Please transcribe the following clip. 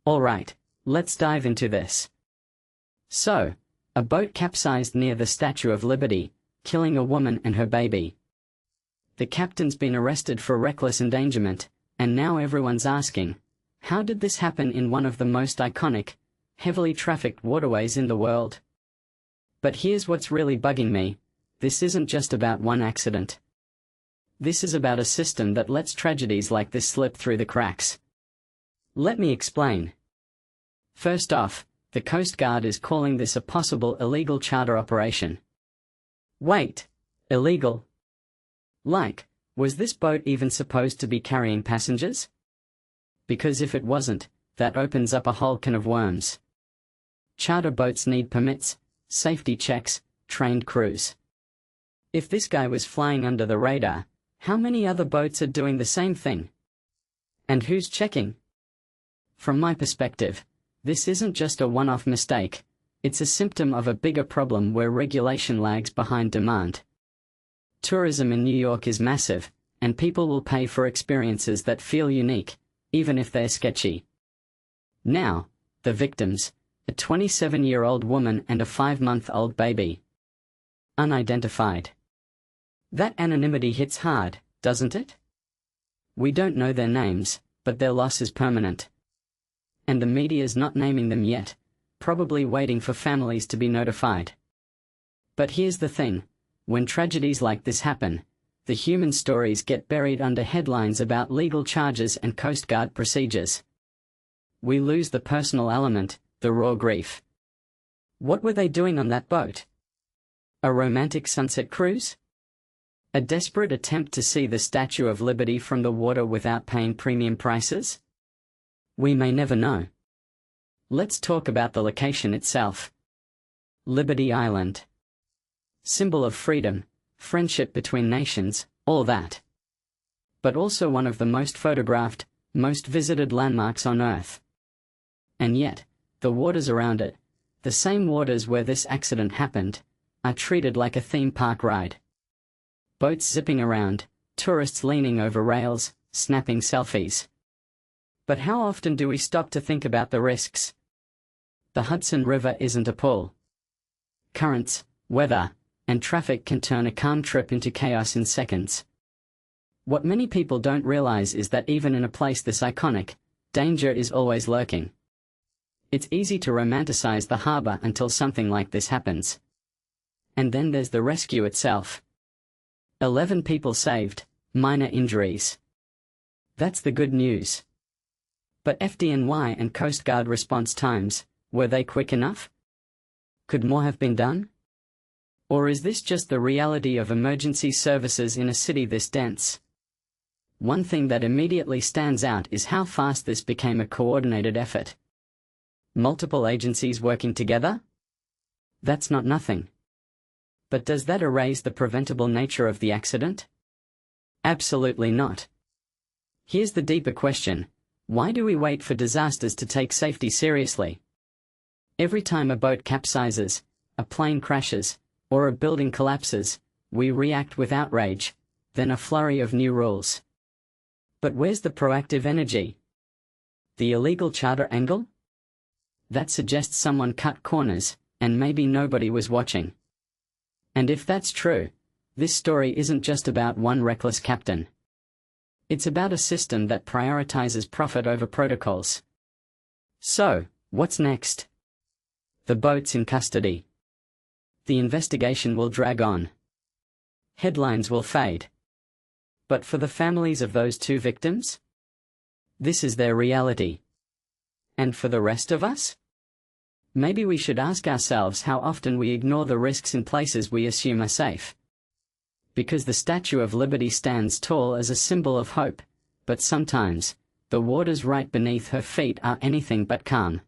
Alright, let's dive into this. So, a boat capsized near the Statue of Liberty, killing a woman and her baby. The captain's been arrested for reckless endangerment, and now everyone's asking, how did this happen in one of the most iconic, heavily trafficked waterways in the world? But here's what's really bugging me: this isn't just about one accident. This is about a system that lets tragedies like this slip through the cracks. Let me explain. First off, the Coast Guard is calling this a possible illegal charter operation. Wait, illegal? Like, was this boat even supposed to be carrying passengers? Because if it wasn't, that opens up a whole can of worms. Charter boats need permits, safety checks, trained crews. If this guy was flying under the radar, how many other boats are doing the same thing? And who's checking? From my perspective, this isn't just a one-off mistake, it's a symptom of a bigger problem where regulation lags behind demand. Tourism in New York is massive, and people will pay for experiences that feel unique, even if they're sketchy. Now, the victims: a 27-year-old woman and a 5-month-old baby. Unidentified. That anonymity hits hard, doesn't it? We don't know their names, but their loss is permanent. And the media's not naming them yet, probably waiting for families to be notified. But here's the thing: when tragedies like this happen, the human stories get buried under headlines about legal charges and Coast Guard procedures. We lose the personal element, the raw grief. What were they doing on that boat? A romantic sunset cruise? A desperate attempt to see the Statue of Liberty from the water without paying premium prices? We may never know. Let's talk about the location itself. Liberty Island. Symbol of freedom, friendship between nations, all that. But also one of the most photographed, most visited landmarks on Earth. And yet, the waters around it, the same waters where this accident happened, are treated like a theme park ride. Boats zipping around, tourists leaning over rails, snapping selfies. But how often do we stop to think about the risks? The Hudson River isn't a pool. Currents, weather, and traffic can turn a calm trip into chaos in seconds. What many people don't realize is that even in a place this iconic, danger is always lurking. It's easy to romanticize the harbor until something like this happens. And then there's the rescue itself. 11 people saved, minor injuries. That's the good news. But FDNY and Coast Guard response times, were they quick enough? Could more have been done? Or is this just the reality of emergency services in a city this dense? One thing that immediately stands out is how fast this became a coordinated effort. Multiple agencies working together? That's not nothing. But does that erase the preventable nature of the accident? Absolutely not. Here's the deeper question: why do we wait for disasters to take safety seriously? Every time a boat capsizes, a plane crashes, or a building collapses, we react with outrage, then a flurry of new rules. But where's the proactive energy? The illegal charter angle? That suggests someone cut corners, and maybe nobody was watching. And if that's true, this story isn't just about one reckless captain. It's about a system that prioritizes profit over protocols. So, what's next? The boat's in custody. The investigation will drag on. Headlines will fade. But for the families of those 2 victims? This is their reality. And for the rest of us? Maybe we should ask ourselves how often we ignore the risks in places we assume are safe. Because the Statue of Liberty stands tall as a symbol of hope, but sometimes, the waters right beneath her feet are anything but calm.